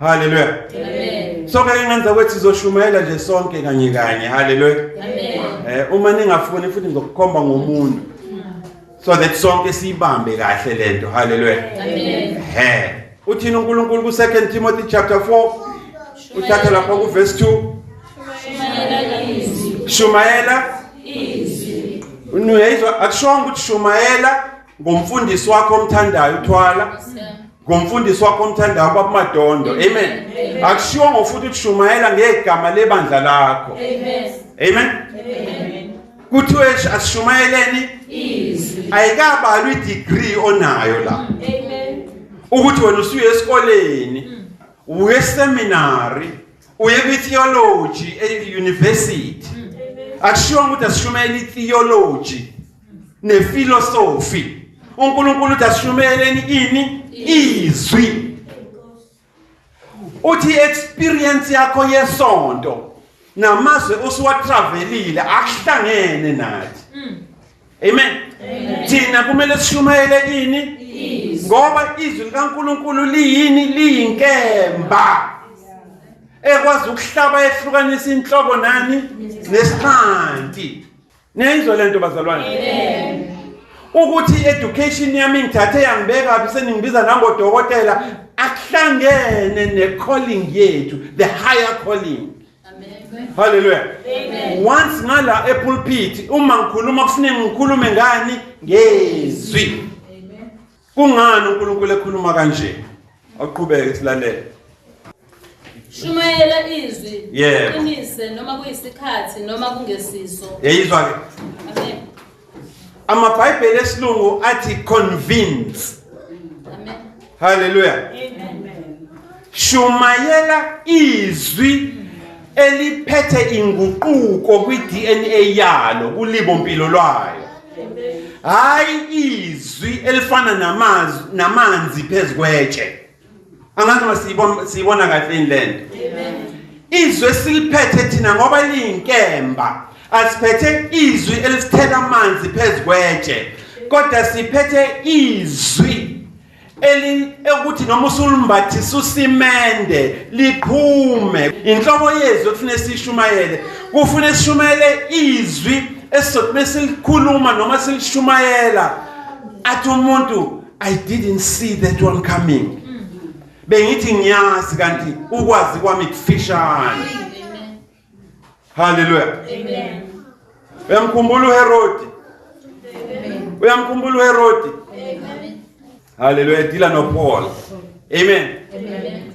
Hallelujah. Amen. So ke ngenza ukuthi sizoshumayela nje sonke kanye kanye. Hallelujah. Amen. Uma ningafuni futhi ngizokukhomba ngomuntu so that sonke sibambe kahle lento. Hallelujah. Amen. Uthini uNkulunkulu ku 2 Timothy chapter 4 uthatha lapha ku verse 2. Shumayela izwi. Unuyizwa akushonga ukuthi shumayela ngomfundisi wakho omthandayo uthwala. Ngomfundisi wakho omthandayo kwaBamadondo. Amen. Akushonga futhi ukuthi shumayela ngegama lebandla lakho. Amen. Amen. Kuthiwe asishumayeleni izwi. Ayikabalwi degree onayo la. Amen. Ukuthi wena usuye esikoleni, uye seminary, uye kwi-theology e-university. Akushiwo ukuthi asishumayele i-theology ne-philosophy. uNkulunkulu uthi asishumayeleni ini izwi. Uthi experience yakho yesonto namazwe osuwatravelile akuhlangene nathi. Amen. Thina kumele sishumayele ini ngoba izwi likaNkulunkulu liyini liyinkemba ekwazi ukuhlaba ehlukanisa inhloko nani nesihlanti. Neyizwa lento bazalwane. Amen. Ukuthi education yami ngithathe yangibeka phi seningibiza nangodokotela akuhlangene necalling yethu, the higher calling. Amen. Hallelujah. Amen. Once ngala epulpit uma ngikhuluma kufanele ngikhulume ngani ngezwi. Amen. Kungani uNkulunkulu ekhuluma kanje? Aqhubeke silalele. Shumayela izwi. Yeah. Qinise noma kuyisikhathi noma kungesiso. Yeyizwa ke. Amen. AmaBhayibheli esilungu athi convince. Amen. Hallelujah. Amen. Shumayela izwi eliphethe inguquko kwi-DNA yalo kulibompilo lwayo. Hayi izwi elifana namanzi phezukwetshe. Angazi masibona kahle indlento. Izwi esiliphethe thina ngoba liyinkemba. Asiphethe izwi elisithela amanzi phezukwetshe. Kodwa siphethe izwi ukuthi noma usulumbathisa usimende liphume. Inhlobo yezwi kufanele sishumayele. Kufanele sishumayele izwi esizothi silikhuluma noma silishumayela athi umuntu, I didn't see that one coming. Bengithi ngiyazi kanti ukwazi kwami kufishane. Hallelujah. Amen. Uyamkhumbula uHerodi? Uyamkhumbula uHerodi? Amen. Hallelujah. Dila noPaul. Amen. Amen.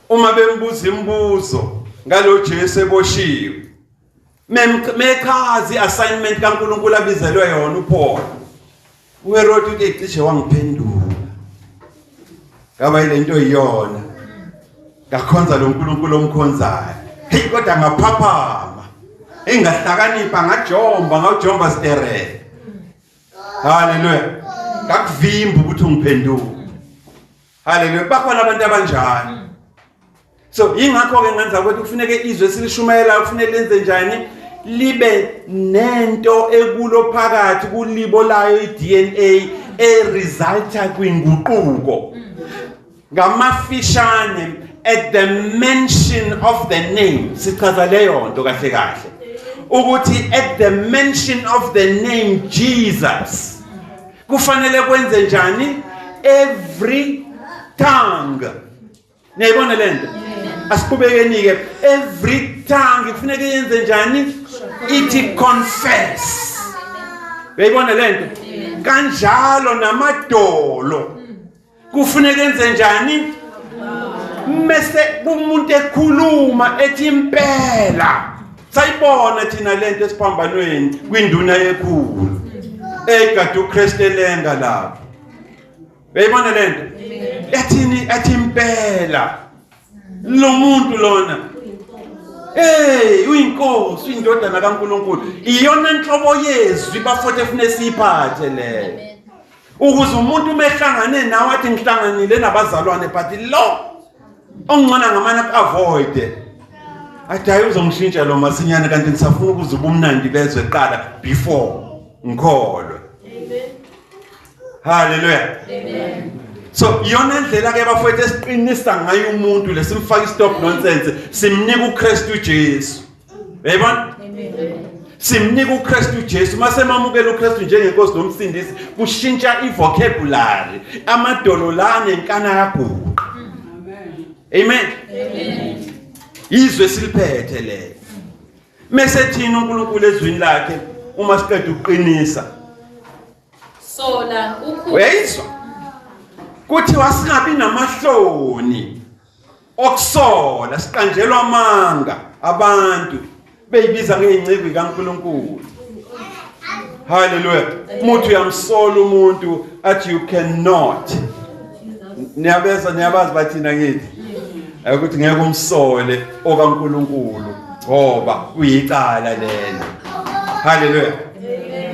Uma bembuza imibuzo ngalo Jesu eboshiwe, mekhazi assignment kaNkulunkulu abizelwe yona uPaul. uHerodi uthi cishe wangiphendula. Ngaba ile nto iyona. Ngakhonza lo nkulunkulu omkhonzayo. Hey kodwa ngaphaphama. Engahlakanipha ngajomba ngawujomba sterele. Hallelujah. Ngakuvimba ukuthi ungiphendule. Hallelujah. Bakhona abantu abanjani. So ingakho ke ngenza ukuthi kufuneke izwe silishumayela kufuneke lenze njani libe nento ekulo phakathi kulibo layo iDNA eresulta kwinguquko. Ngamafishane at the mention of the name sichaza leyo nto kahle kahle ukuthi at the mention of the name Jesus kufanele kwenze njani every tongue. Niyibona lento asiqhubekeni ke every tongue kufanele yenze njani ithi confess. Uyayibona lento kanjalo namadolo kufuneka enze njani mase umuntu ekhuluma ethi impela sayibona thina lento esiphambanweni kwinduna yekhulu egade uKristu elenga lapho. Uyayibona lento ethi impela lo muntu lona uyinkosi uyindodana kaNkulunkulu iyona inhlobo yezwi bafothe efune siphathe leyo. Ukuze umuntu mehlangane nawe athi ngihlanganile nabazalwane but lo ongcona ngamana avoid athi hayi uzongishintsha lo masinyane kanti ngisafuna ukuzuba umnandi bezwe eqala before ngikholwe. Amen. Hallelujah. Amen. So yona ndlela ke bafowethu esiqinisa ngayo umuntu lesimfaka stop nonsense simnika uKristu Jesu. Yayibona? Simnika uKristu Jesu mase mamukela uKristu njengenkosi nomsindisi kushintsha ivocabulary amadolo la nenkana yaguqa. Amen. Amen. Izwe siliphethe le. Mase thina uNkulunkulu ezwini lakhe uma siqeda uqinisa. Sola Wezwa. Kuthi wasingabi namahloni okusola siqanjelwa amanga abantu beyibiza ngeinciko kaNkulunkulu. Hallelujah. Umuntu uyamsola umuntu athi you cannot. Niyabazi bathina ngithi. Ukuthi ngeke umsole okaNkulunkulu ngoba uyicala lelo. Hallelujah.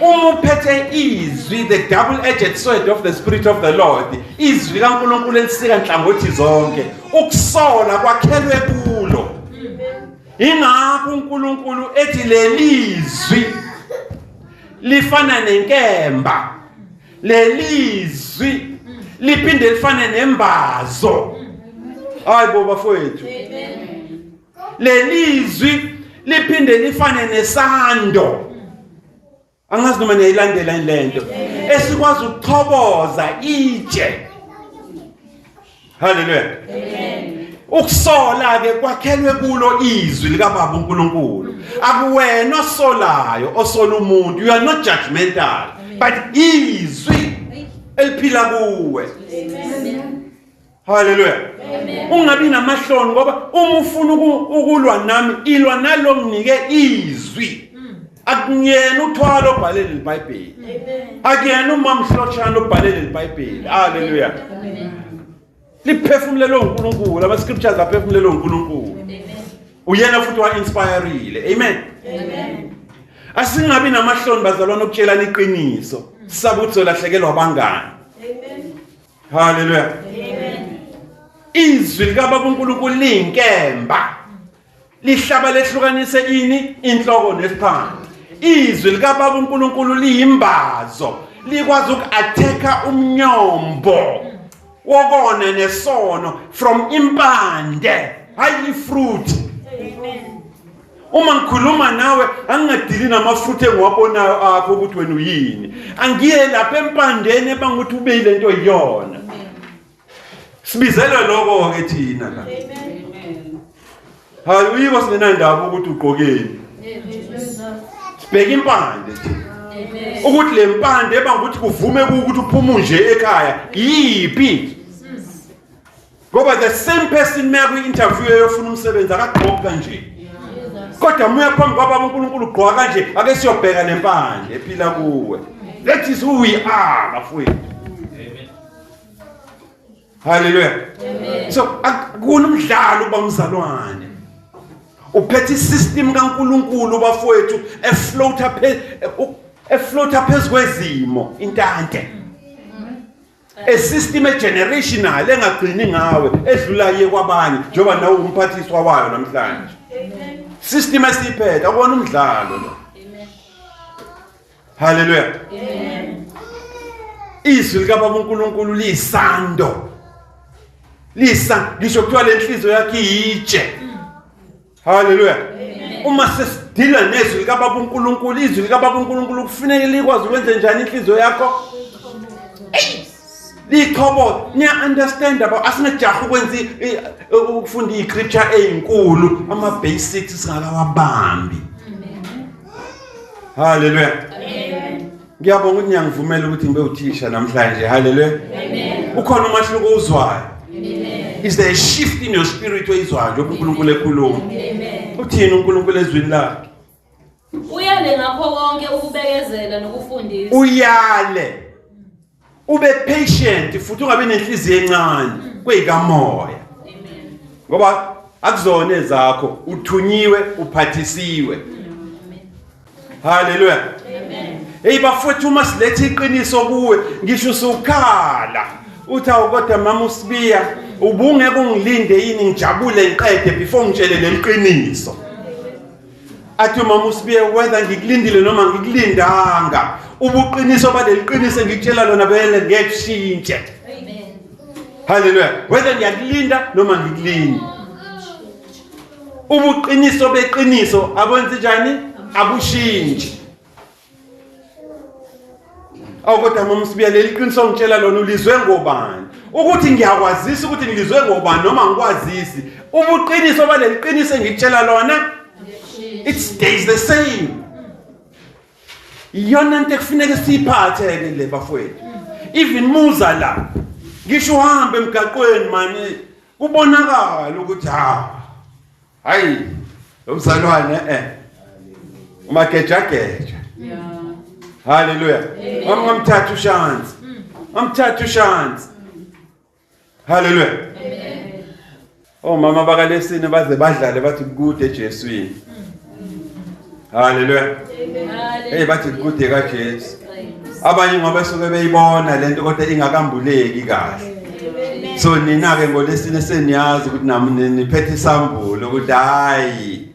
Umuphethe izwi the double-edged sword of the Spirit of the Lord. Izwi kaNkulunkulu elisika nhlangothi zonke. Ukusola kwakhelwe kulo. Ingakho uNkulunkulu ethi lelizwi lifana nenkemba. Lelizwi liphinde lifane nembazo. Hayibo bafowethu. Lelizwi liphinde lifane nesando. Angazi noma niyayilandela lento esikwazi ukuthoboza ije. Hallelujah. Amen. Ukusola ke kwakhelwe kulo izwi lika Baba uNkulunkulu. Akuwena osolayo osola umuntu. You are not judgmental. But izwi eliphila kuwe. Amen. Hallelujah. Amen. Ungabi namahloni ngoba uma ufuna ukulwa nami ilwa nalo nginike izwi. Akuyena uthwala obhalela iBhayibheli. Amen. Akuyena umamhloshana obhalela iBhayibheli. Hallelujah. Amen. Liphefumulelo uNkulunkulu, ama scriptures aphefumulelo uNkulunkulu. Amen. Uyena futhi wa inspireile. Amen. Amen. Asingabi namahloni bazalwana ukutshelana iqiniso. Sabuthi olahlekelwa abangani. Amen. Hallelujah. Amen. Izwi lika Baba uNkulunkulu linkemba. Lihlaba lehlukanise ini inhloko nesiphande. Izwi lika Baba uNkulunkulu liyimbazo likwazi ukatheka umnyombo wokona nesono from impande hayi fruit. Amen. Uma ngikhuluma nawe angingadili namafruit engiwabonayo apho ukuthi wena uyini. Angiye lapha empandeni ebanguthi ube ilento iyona. Sibizelwe lokho ke thina la. Amen. Hayi uyibo sinenandaba ukuthi ugqokeni. Sibheka impande thina. Ukuthi le mpande ebanguthi kuvume ukuthi uphuma nje ekhaya yipi. Ngoba the same person meku interview eyofuna umsebenzi akagqoki kanje. Kodwa muya phambi kwaBaba uNkulunkulu ugqoka kanje ake siyobheka lempande ephila kuwe. That is who we are bafowethu. Amen. Hallelujah. Amen. So akunomdlalo bamzalwane. Uphethe system kaNkulunkulu bafowethu efloata phezu kwezimo intante. A system generational engagcini ngawe edlula ye kwabanye njoba nawe umphathiswa wayo namhlanje. Amen. System esiphethe akubona umdlalo lo. Amen. Hallelujah. Amen. Izwi lika Baba uNkulunkulu lisando. Lisa ngisho kuthiwa lenhliziyo yakhe iyitshe. Hallelujah. Amen. Uma sesidila nezwi lika Baba uNkulunkulu izwi lika Baba uNkulunkulu kufanele likwazi ukwenza njani inhliziyo yakho? Likhobo niya understand about asinajaha ukwenza ukufunda iScripture ezinkulu ama basics singakawabambi. Amen. Hallelujah. Amen. Ngiyabonga ukuthi niyangivumela ukuthi ngibe uthisha namhlanje. Hallelujah. Amen. Ukhona umahluko uzwayo. Amen. Is there a shift in your spirit oyizwayo njengoba uNkulunkulu ekhuluma? Amen. Uthini uNkulunkulu ezwini lakhe? Uyale ngakho konke ukubekezela nokufundisa. Uyale. Ube patient futhi ungabe nenhliziyo encane kwezikamoya. Amen. Ngoba akuzona ezakho uthunyiwe uphathisiwe. Amen. Hallelujah. Amen. Hey bafowethu uma silethe iqiniso kuwe ngisho usukhala uthi awukodwa mama uSibiya ubungeke ungilinde yini ngijabule ngiqede before ngitshele leliqiniso. Athi mama uSibiya whether ngikulindile noma ngikulindanga ubuqiniso baleliqiniso ngikutshela lona vele ngeke shintshe. Amen. Hallelujah. Whether ngiyakulinda noma ngikulinda. Ubuqiniso beqiniso abonze njani? Abushintshi. Awukodwa mama sibiya leli qiniso ngitshela lona ulizwe ngobani? Ukuthi ngiyakwazisa ukuthi ngilizwe ngobani noma ngikwazisi. Ubuqiniso baleli qiniso engikutshela lona it stays the same. Iyona into ekufuneka siphathe ke le bafowethu. Even muza la. Ngisho uhambe emgaqweni manje kubonakala ukuthi hayi lomzalwane umagejageja. Hallelujah. Ngamthatha ushansi. Ngamthatha ushansi. Hallelujah. Oh mama bakalesini baze badlale bathi kude eJeswini. Hallelujah. Hey bathi kude kaJesu. Abanye ngoba suke beyibona lento kodwa ingakambuleki kahle. So nina ke ngolesine seniyazi ukuthi nami niphethe isambulo ukuthi hayi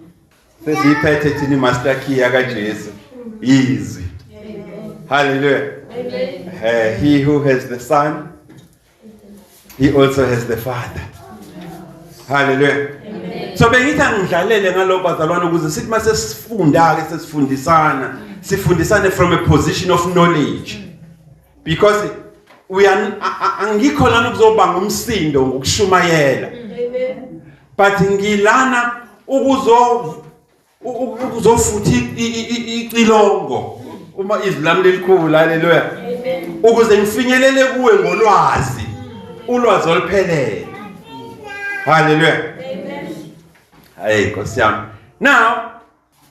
sesiphethe thini master key kaJesu. Easy. Hallelujah. He who has the Son, he also has the Father. Hallelujah. So bengithi ngidlalele ngalokho bazalwane ukuze sithi mase sifunda ke sifundisane from a position of knowledge. Because we are angikho lana ukuzobanga umsindo ngokushumayela. But ngilana ukuzofuthi icilongo uma izilami lelikhulu. Hallelujah. Ukuze ngifinyelele kuwe ngolwazi, ulwazi oluphelele. Hallelujah. Hey Nkosi yami. Now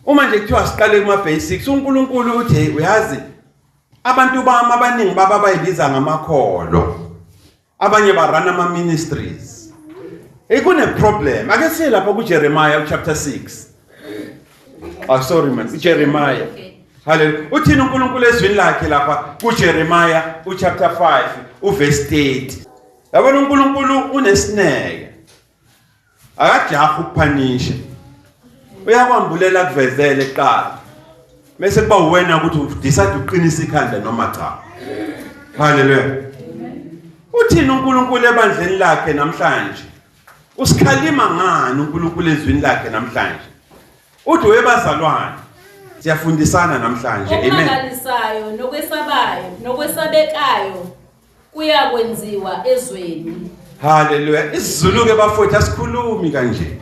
uma nje kuthiwa siqale kuma basics uNkulunkulu uthi uyazi abantu bami abaningi baba bayibiza ngamakholo. Abanye barana ama ministries. Kune problem. Ake siye lapha kuJeremiah chapter 6. Sorry man, Jeremiah. Hallelujah. Uthini uNkulunkulu ezwini lakhe lapha kuJeremiah chapter 5 verse 8. Yabona uNkulunkulu unesineke. Akajaha ukuphanisha. Uyakwambulela kuvezele eqala. Bese kuba wena ukuthi decide uqinisa ikhanda noma cha. Hallelujah. Uthini uNkulunkulu ebandleni lakhe namhlanje? Usikhalima ngani uNkulunkulu ezwini lakhe namhlanje? Uthi webazalwane siyafundisana namhlanje. Amen. Okumangalisayo nokwesabayo nokwesabekayo kuyakwenziwa ezweni. Hallelujah. Isizulu ke bafowethu asikhulumi kanje.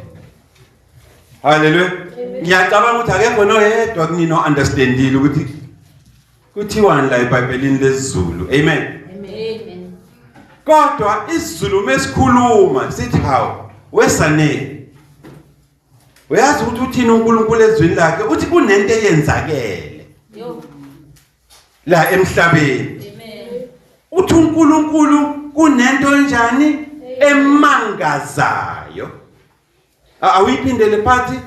Hallelujah. Ngiyacabanga ukuthi akekho noyedwa kunino understandile ukuthi kuthiwani la eBhayibhelini lesizulu. Amen. Amen. Kodwa isizulu mesikhuluma sithi hawo wesane. Uyazi ukuthi uthini uNkulunkulu ezwini lakhe uthi kunento eyenzakele. Yo. La emhlabeni. Amen. Uthi uNkulunkulu kunento njani emangazayo. Awuyiphindele phathi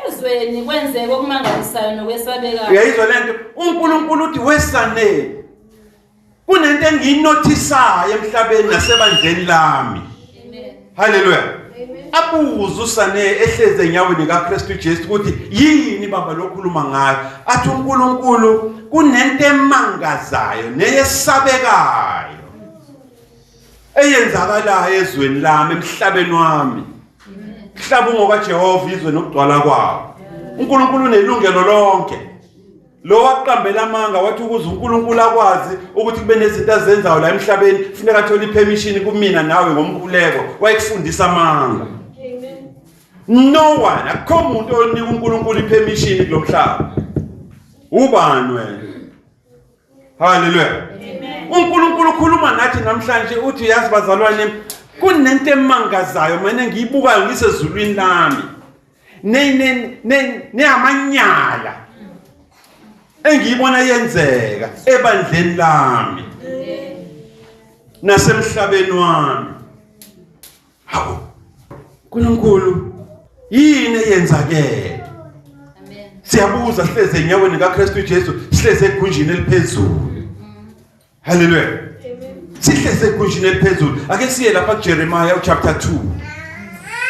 Ezweni kwenzeka okumangalisayo nokwesabekayo. uyayizwa lento uNkulunkulu uthi wesane kunento engiyinothisayo emhlabeni nasebandleni lami. Amen. Hallelujah. Abuza usane ehleze enyaweni kaKristu Jesu ukuthi yini baba lokhuluma ngayo. Athi uNkulunkulu kunento emangazayo neyesabekayo eyenzakalayo ezweni lami emhlabeni wami. Mhlaba ngoba Jehova izwe nokugcwala kwawo. uNkulunkulu unelungelo lonke. Lo waqambela amanga wathi ukuze uNkulunkulu akwazi ukuthi kube nezinto azenzayo la emhlabeni kufuneka athole ipermission kumina nawe ngomkhuleko wayekufundisa amanga. Amen. No one akho umuntu onika uNkulunkulu ipermission kulomhlaba. Ubani wena? Hallelujah. Amen. uNkulunkulu ukhuluma nathi namhlanje uthi yazi bazalwane kunento emangazayo manje ngiyibukayo ngisezulwini lami. Ne amanyala engiyibona yenzeka ebandleni lami nasemhlabeni wami. Hawo uNkulunkulu yini eyenzakele? Amen. Siyabuza sihleze enyaweni kaKristu Jesu sihleze egunjini eliphezulu. Hallelujah. Sihleze egunjini eliphezulu. Ake siye lapha kuJeremiah chapter 2.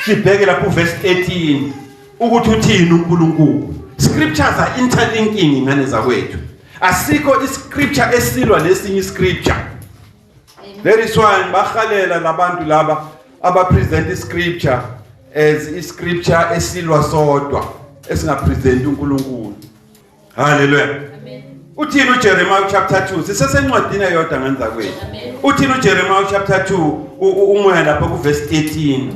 Sibheke lapha verse 18 ukuthi uthini uNkulunkulu. Scriptures are interlinking ingane zakwethu. Asikho iscripture esilwa nesinye iscripture. There is why bakhalela labantu laba abapresent iscripture as iscripture esilwa sodwa esingapresent uNkulunkulu. Hallelujah. Amen. Uthini uJeremiah chapter 2 sisesencwadini eyodwa ngenza kwethu. Amen. Uthini uJeremiah chapter 2 umoya lapha ku verse 13.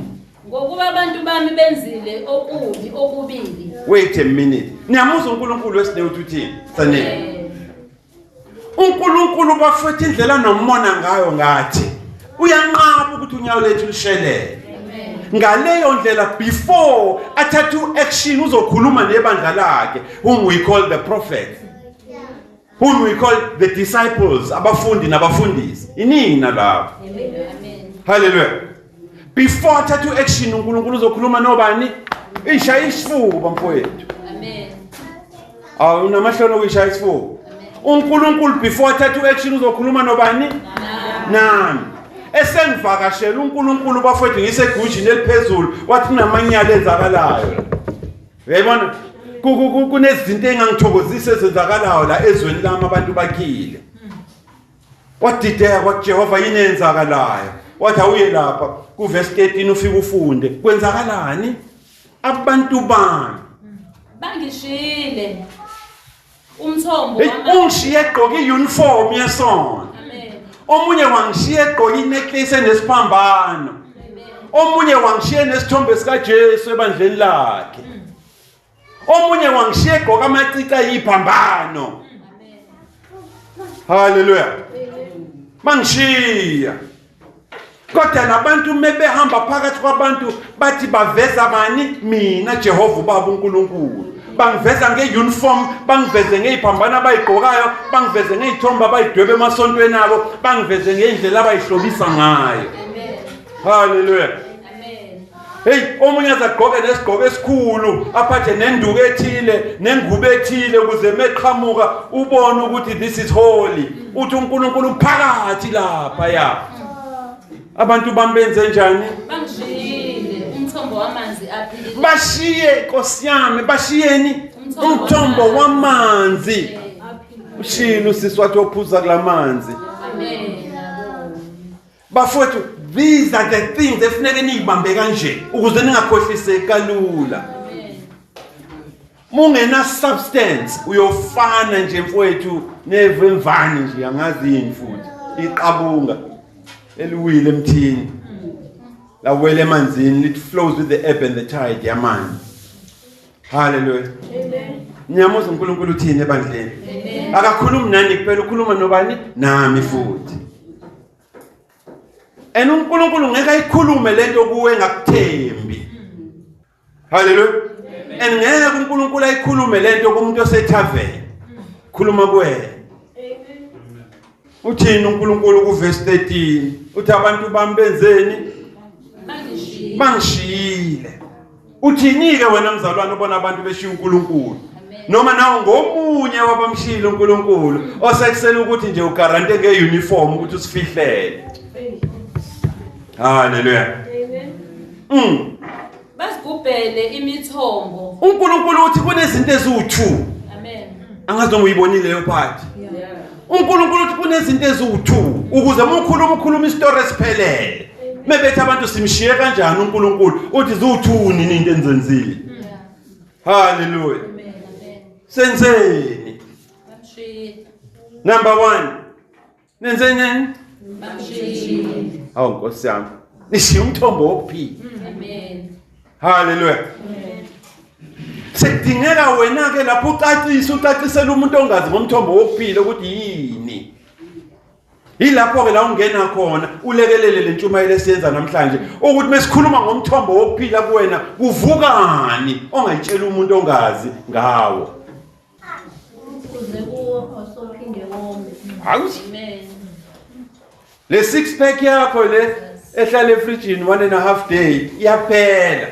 Ngokuba abantu bami benzile okubi okubili. Wait a minute. Niyamuzwa uNkulunkulu wesine uthini? Sanele. uNkulunkulu bafethe indlela nomona ngayo ngathi uyanqaba ukuthi unyawo lethu lishelele. Ngaleyo ndlela before athathe action uzokhuluma nebandla lakhe whom we call the prophet, whom we call the disciples, abafundi nabafundisi inina lapho. Amen. Hallelujah. Before athathe action uNkulunkulu uzokhuluma nobani? Ishaya isifuba mfowethu. Amen. Unamahloni ukuyishaya isifuba. uNkulunkulu before athathe action uzokhuluma nobani? Nami. Esengivakashela uNkulunkulu bafowethu ngisegujini eliphezulu wathi kunamanyala enzakalayo. Uyayibona? Kunezinto engangithokozisa ezenzakalayo la ezweni lami abantu bakhile. Wadideka kwaJehova yini enzakalayo? Wathi awuye lapha ku verse 13 ufike ufunde. Kwenzakalani? Abantu bami bangishile umthombo ungishiye egqoke iuniform yesonto. Omunye wangishiye egqoke inecklace enesiphambano. Omunye wangishiye nesithombe sika Jesu ebandleni lakhe. Omunye wangishiye egqoka amacici ayiphambano. Hallelujah. Bangishiya. Kodwa nabantu mebehamba phakathi kwabantu bathi baveza bani? Mina Jehova ubaba uNkulunkulu. Bangiveza ngeuniform, bangiveze ngeziphambano abayigqokayo, bangiveze ngezithombe abayidwebe emasontweni abo, bangiveze ngendlela abayihlobisa ngayo. Amen. Hallelujah. Amen. Hey, omunye azagqoke nesigqoko esikhulu, aphathe nenduku ethile, nengubo ethile ukuze meqhamuka ubone ukuthi this is holy. Uthi uNkulunkulu phakathi lapha ya. Abantu bambenze njani? Bangishile umthombo wamanzi aphilile. Bashiye Nkosi yami, bashiyeni umthombo wamanzi. Ushilo siswathi ophuza kulamanzi. Amen. Bafowethu, these are the things efuneke niyibambe kanje ukuze ningakhohliseki kalula. Mungena substance uyofana nje mfowethu nevemvani nje angazi yini futhi iqabunga eliwile emthini la wele emanzini it flows with the ebb and the tide yamanzi. Hallelujah. Amen. Ngiyamuza uNkulunkulu uthini ebandleni? Akakhulumi nani kuphela ukhuluma nobani? Nami futhi. And uNkulunkulu ngeke ayikhulume lento kuwe ngakuthembi. Hallelujah. And ngeke uNkulunkulu ayikhulume lento kumuntu osethaveni. Khuluma kuwena. Uthini uNkulunkulu ku verse 13 uthi abantu bambenzeni bangishile. Uthini ke wena mzalwane ubona abantu beshiya uNkulunkulu noma nawo ngomunye wabamshilo uNkulunkulu osekusela ukuthi nje ugarante ngeuniform ukuthi usifihlele. Hallelujah. Amen. Basigubhele imithombo. uNkulunkulu uthi kunezinto eziwu2. Amen. Angazi uyibonile leyo part. uNkulunkulu uthi kunezinto eziwu2 ukuze ukhuluma istory esiphelele. Mebethi abantu simshiye kanjani uNkulunkulu uthi ziwu2 nini into enzenzile. Hallelujah. Amen. Senzeni. Bangishile. Number 1. Nenzeni? Bangishile. Hawu Nkosi yami. Nishiya umthombo wokuphila. Amen. Hallelujah. Sekudingeka wena ke lapho ucacisela umuntu ongazi ngomthombo wokuphila ukuthi yini. Yilapho ke la ungena khona ulekelele lentshumayelo esiyenza namhlanje ukuthi mesikhuluma ngomthombo wokuphila kuwena kuvukani ongayitshela umuntu ongazi ngawo. Kuze kuwo osophinde wonke. Amen. Le 6 pack yakho le ehlala efrijini 1.5 day iyaphela.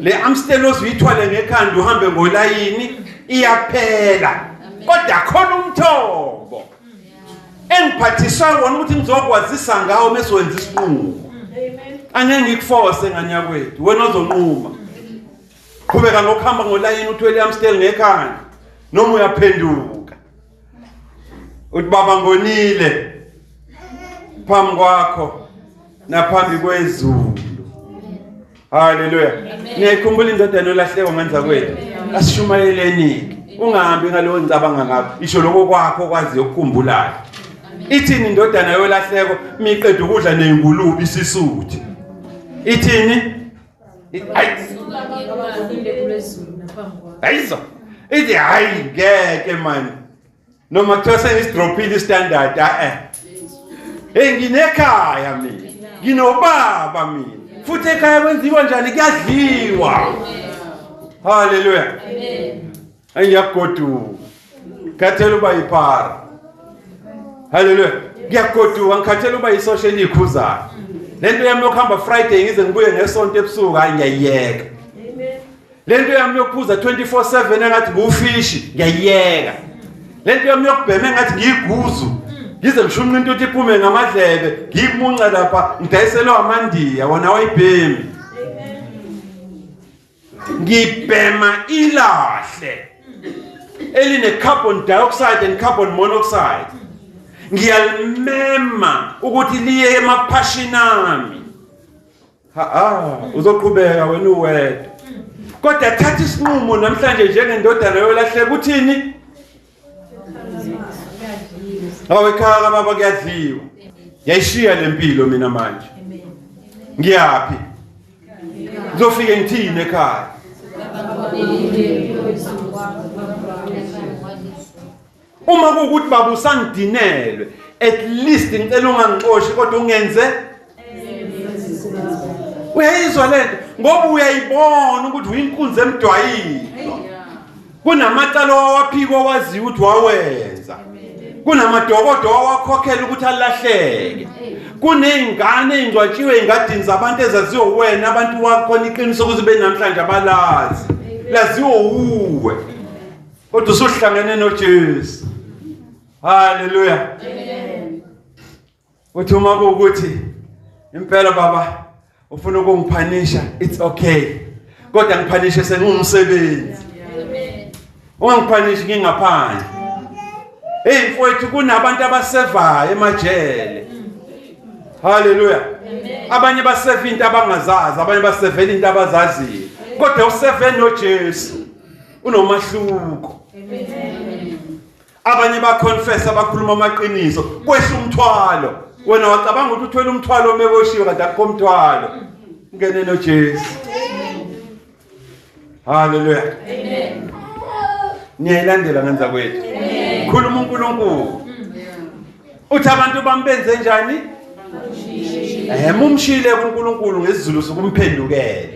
Le Amstel ozuyithwale ngekhanda uhambe ngolayini iyaphela. Kodwa khona umthombo engiphathiswa wona ukuthi ngizokwazisa ngawo mesowenza isinqumo. Angeke ngikuforce nganyakwethu wena ozonquma. Qhubeka ngokuhamba ngolayini uthwele Amstel ngekhanda noma uyaphenduka. Uthi baba ngonile. phambi kwakho naphambi kwezulu. Haleluya. Ngiyakhumbula indodana yolahleko ngenza kwethu. Asishumayeleni. Ungahambi ngalowo ngicabanga ngakho. Isho lokho kwakho kwazi ukukhumbulayo. Ithini indodana yolahleko miqeda ukudla nezingulube isisuthi. Ithini? Hayizo. Ithi hayi ngeke man. Noma kuthiwa sengisidrophile istandard nginekhaya mina. Nginobaba mina. Futhi ekhaya kwenziwa njani kuyadliwa. Haleluya. Amen. Angiyagoduka. Khathela uba yiphara. Haleluya. Ngiyagoduka ngikhathela uba yisocial ikhuzayo. Lento yami yokuhamba Friday ngize ngibuye ngesonto ebusuku ngiyayiyeka. Amen. Lento yami yokuphuza 24/7 engathi ngufishi ngiyayiyeka. Lento yami yokubhema engathi ngiyiguzu. Ngize ngishunqa into ukuthi iphume ngamadlebe, ngimunca lapha ngidayiselwa amandiya wona wayibhemi. Ngibhema ilahle eline carbon dioxide and carbon monoxide. Ngiyalimema ukuthi liye emaphashini ami. Uzoqhubeka wena uwedwa. Kodwa thatha isinqumo namhlanje njengendodana yolahleka uthini? Ekhaya baba kuyadliwa. Yayishiya lempilo mina manje. Ngiyaphi? Ngizofike ngithini ekhaya? Uma kuukuthi baba usangidinelwe, at least ngicela ungangixoshi kodwa ungenze. Uyayizwa lento ngoba uyayibona ukuthi uyinkunzi emdwayini. Kunamacala waphiko waziyo ukuthi wawenza. Kunamadokodo wakhokhela ukuthi alahleke. Kunezingane ezingcwatshiwe engadini zabantu ezaziyo wena abantu wakhona iqiniso ukuthi benamhlanje abalazi. Laziyo uwe. Kodwa usuhlangene noJesu. Haleluya. Amen. Uthi uma ukuthi impela baba ufuna ukungiphanisha, it's okay. Kodwa ngiphanishe sengumsebenzi. Amen. Ungangiphanishi ngingaphandle. Mfowethu kunabantu abasevayo emajele. Haleluya. Abanye baseva into abangazazi, abanye basevela into abazaziyo. Kodwa useve noJesu unomahluko. Abanye baconfess abakhuluma amaqiniso kwehla umthwalo. Wena wacabanga ukuthi uthwele umthwalo omeboshiwe kanti akukho umthwalo. Ngene noJesu. Haleluya. Amen. Niyayilandela ngenza kwethu. Khuluma uNkulunkulu. Uthi abantu bambenze njani? Mumshile kuNkulunkulu ngesizulu sokumphendukela.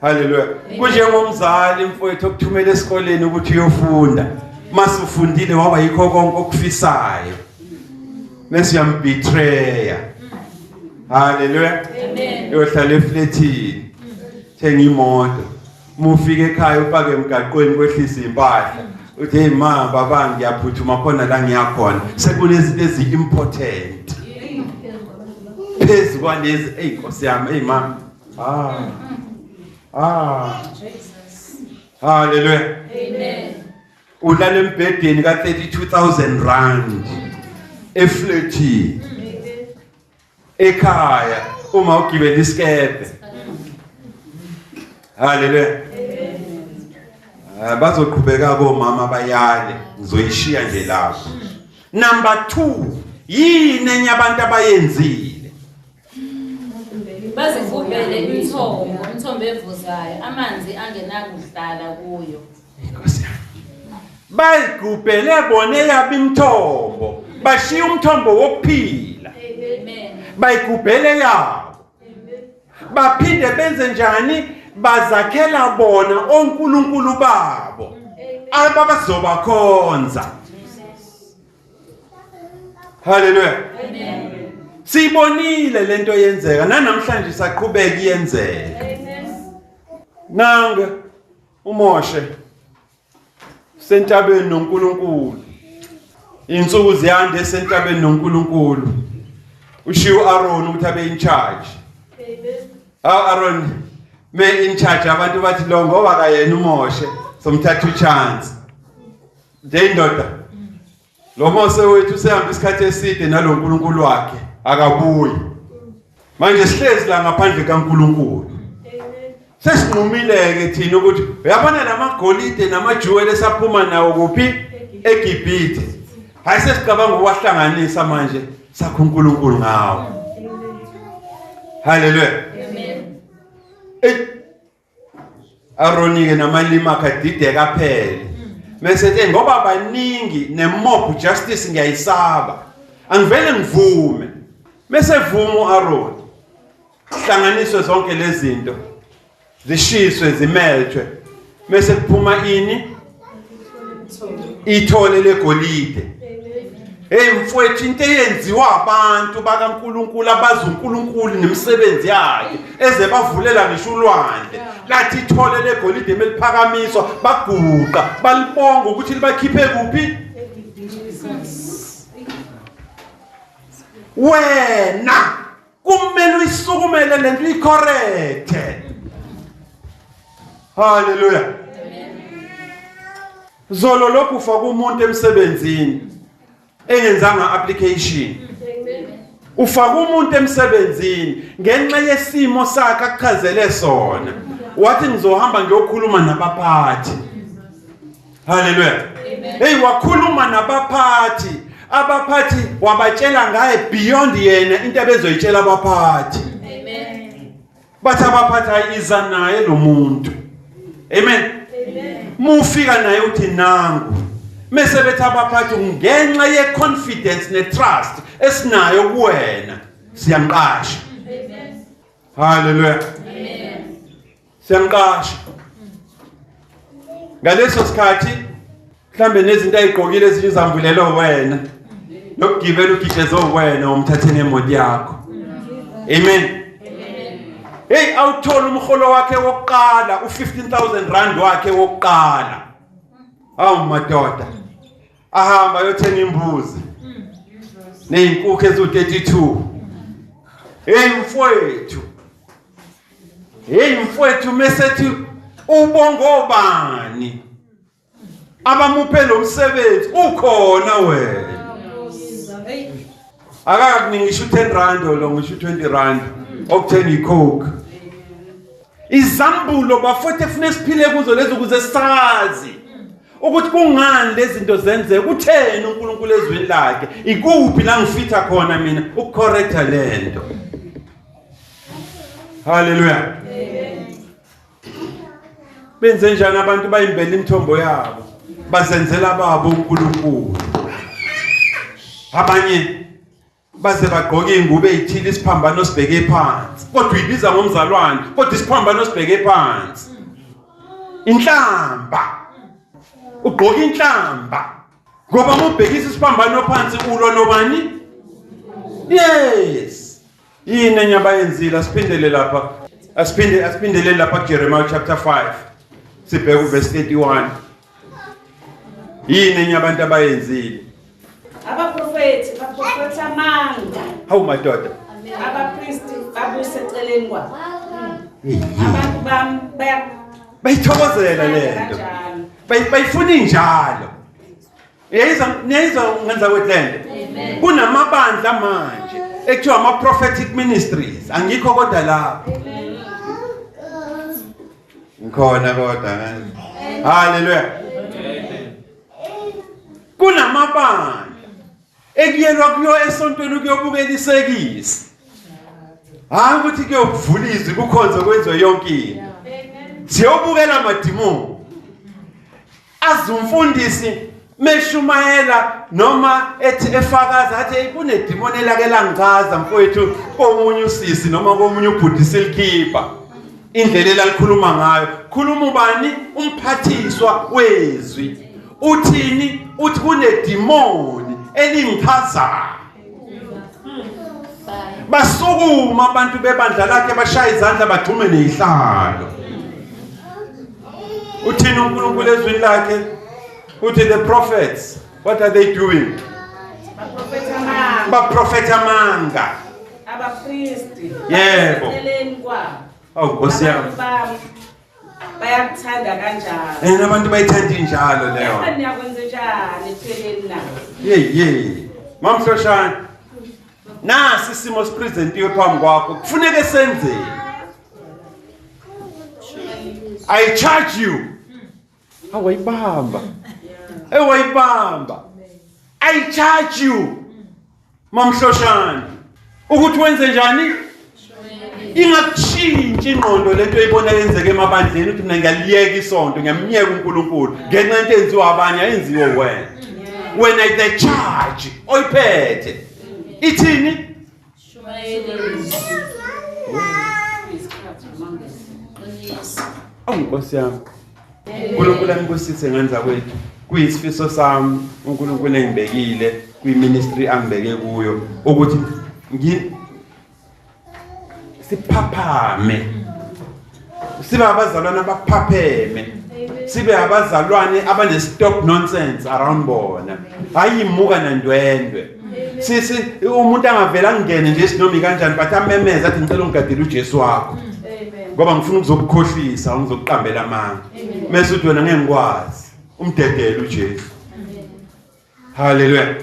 Haleluya. Kunjengomzali mfowethu okuthumela esikoleni ukuthi uyofunda. Mase ufundile waba yikho konke okufisayo. Bese uyambetreya. Haleluya. Amen. Uyohlala efletini. Thenga imoto. Mufike ekhaya upake emgaqweni kwehlisa impahla. Uthi hey ma baba ngiyaphuthuma khona la ngiyakhona. Sekunezinto ezi-important. Phezulu kwalezi Nkosi yami hey ma. Haleluya. Amen. Ulala embhedeni ka 32,000 rand. Efleti. Ekhaya uma ugibela isikepe. Haleluya. Bazoqhubeka komama bayale ngizoyishiya nje lapho. Number 2, yini enye abantu abayenzile? Bazivubele imithombo evuzayo, amanzi angenakuhlala kuyo. Nkosi yami. Bayigubhele bona yabo imithombo, bashiya umthombo wokuphila. Amen. Bayigubhele yabo. Baphinde benze njani? Bazakhela bona onkulunkulu babo ababazobakhonza. Haleluya. Amen. Sibonile lento yenzeka namhlanje saqhubeka iyenzeka. Amen. Nanga uMoshe sentabeni noNkulunkulu. Insuku ziyande sentabeni noNkulunkulu. Ushiwo Aaron ukuthi abe in charge. Amen. Aaron me in charge abantu bathi lo ngoba kayena uMoshe somthatha uchance. Nje indoda lo Mose wethu usehamba isikhathi eside nalo uNkulunkulu wakhe akabuyi manje sihlezi la ngaphandle kaNkulunkulu sesinqumileke thina ukuthi uyabona lamagolide namajewel esaphuma nawo kuphi eGibhithe hayi sesicabanga ukwahlanganisa manje sakho uNkulunkulu ngawo haleluya Aroni ke namalima akadide kaphela bese ngoba baningi nemob justice ngiyayisaba angivele ngivume bese vuma Aroni hlanganiswe zonke lezi zinto zishiswe zimelthwe bese kuphuma ini ithole legolide mfowethu into eyenziwa abantu bakaNkulunkulu abazi uNkulunkulu nemisebenzi yakhe eze bavulela ngisho ulwandle lathi ithole legolide meliphakamiswa baguqa balibonga ukuthi libakhiphe kuphi wena kumele uyisukumele lento icorrect haleluya zolo lokhu ufaka umuntu emsebenzini engenzanga application ufaka umuntu emsebenzini ngenxa yesimo sakhe akuchazele sona wathi ngizohamba ngiyokhuluma nabaphathi haleluya wakhuluma nabaphathi abaphathi wabatshela ngaye beyond yena into abezoyitshela abaphathi bathi abaphathi iza naye lo muntu amen mufika naye uthi nangu mase bethi abaphathi ngenxa ye confidence ne trust esinayo kuwena siyanqasha haleluya siyanqasha ngaleso sikhathi mhlambe nezinto ayigqokile ezinye izambulelo wena lokugibela ugidlezo wena umthathene emodi yakho amen awuthola umholo wakhe wokuqala u15,000 rand wakhe wokuqala madoda ahamba yothenga imbuzi nezinkukhu ezu32 mfowethu mesethi ubongobani abamuphe lo msebenzi ukhona wena akakuningisha u10 rand lo ngisho u20 rand okuthenga icoke izambulo bafethu efune siphile kuzo lezo ukuze sazi ukuthi kungani lezi zinto zenzeke kutheni uNkulunkulu ezweni lakhe ikuphi la ngifitha khona mina ukucorrecta lento haleluya benze njani abantu bayimbela imithombo yabo bazenzela babo uNkulunkulu abanye baze bagqoke ingubo ezithile isiphambano sibheke phansi kodwa uyibiza ngomzalwane kodwa isiphambano sibheke phansi inhlamba ugqoka inhlamba ngoba mubhekisa isiphambano phansi ulo nobani yes yini enyabayenzile asiphindele lapha asiphindele lapha Jeremiah chapter 5 sibheke verse 31 yini enyabantu abayenzile abaprofethi baprofetha amanga hawu madoda abapristi babuse eceleni kwabo abantu bami bayithokozela lento bayifuna njalo niyayizwa ngenza kwethlende kunamabandla manje ekuthiwa ama-prophetic ministries angikho kodwa lapho ngikhona kodwa haleluya kunamabandla ekuyelwa kuyo esontweni kuyobukelisekisa hayi ukuthi kuyovula izwi kukhonze kwenziwe yonke into siyobukela amadimoni azumfundisi meshumayela noma ethi efakaza athi kunedimoni elakela ngichaza mfowethu komunye usisi noma komunye ubhuti silikhipha indlela elalikhuluma ngayo khuluma ubani umphathiswa wezwi uthini uthi kunedimoni elingichazayo basukuma abantu bebandla lakhe bashaya izandla bagxume nezihlalo uthini uNkulunkulu ezweni lakhe uthi the prophets what are they doing baprofetha amanga abapristi yebo eceleni kwabo Nkosi yami bayakuthanda kanjalo. Abantu bayithanda injalo leyo. Niyakwenza njani ekupheleni la? Ye. Mamhloshana. Nasi isimo sipresentiwe phambi kwakho. Kufuneka senzeni. I charge you. Awayibamba. Ewayibamba. I charge you. Mamhloshana. Ukuthi wenze njani? Ingakushintshi ingqondo lento oyibona yenzeke emabandleni ukuthi mina ngiyaliyeka isonto ngiyamnyeka uNkulunkulu ngenxa into enziwa abanye ayenziwe wena. When I the charge oyiphethe ithini? Nkosi yami. uNkulunkulu angibusise ngenza kwethu. Kuyisifiso sami uNkulunkulu engibekile kwi-ministry angibeke kuyo ukuthi siphaphame. Sibe abazalwane abaphapheme. Sibe abazalwane abane stop nonsense around bona. Hayi imuka nandwendwe. Sisi umuntu angavela ngene nje sinomi kanjani but amemeza athi ngicela ungigadele uJesu wakho. Ngoba ngifuna ukuzokukhohlisa ngizokuqambela amanga. Mase uthi wena ngeke ngikwazi umdedele uJesu. Hallelujah.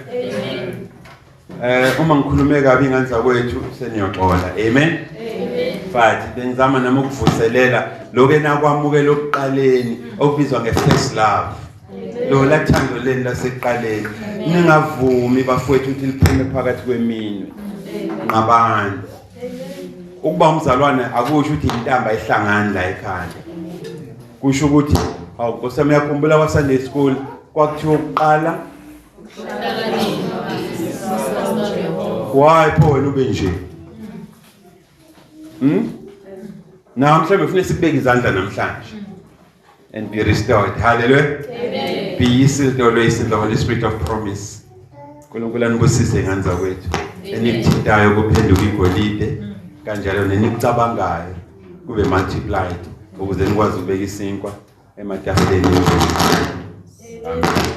Uma ngikhulume kabi ngenza kwethu seniyoxola. Amen. But bengizama nami ukuvuselela lokho enakwamukela okuqaleni okubizwa nge-first love. Lo lathando leni lasekuqaleni. Ningavumi bafowethu ukuthi liphume phakathi kweminwe. Ngabantu. Ukuba umzalwane akusho ukuthi intamba ihlangana la ekhaya. Kusho ukuthi Nkosi yami yakhumbula kwa Sunday school kwakuthiwa ukuqala. Why pho wena ube nje? Namhlanje ufuna sikubeka izandla namhlanje. And be restored. Hallelujah. Amen. Be sealed always in the Holy Spirit of promise. uNkulunkulu anibusise ngenza kwethu. Enikuthintayo kuphenduka igolide kanjalo nenikucabangayo kube multiplied ukuze nikwazi ukubeka isinkwa ematafuleni. Amen.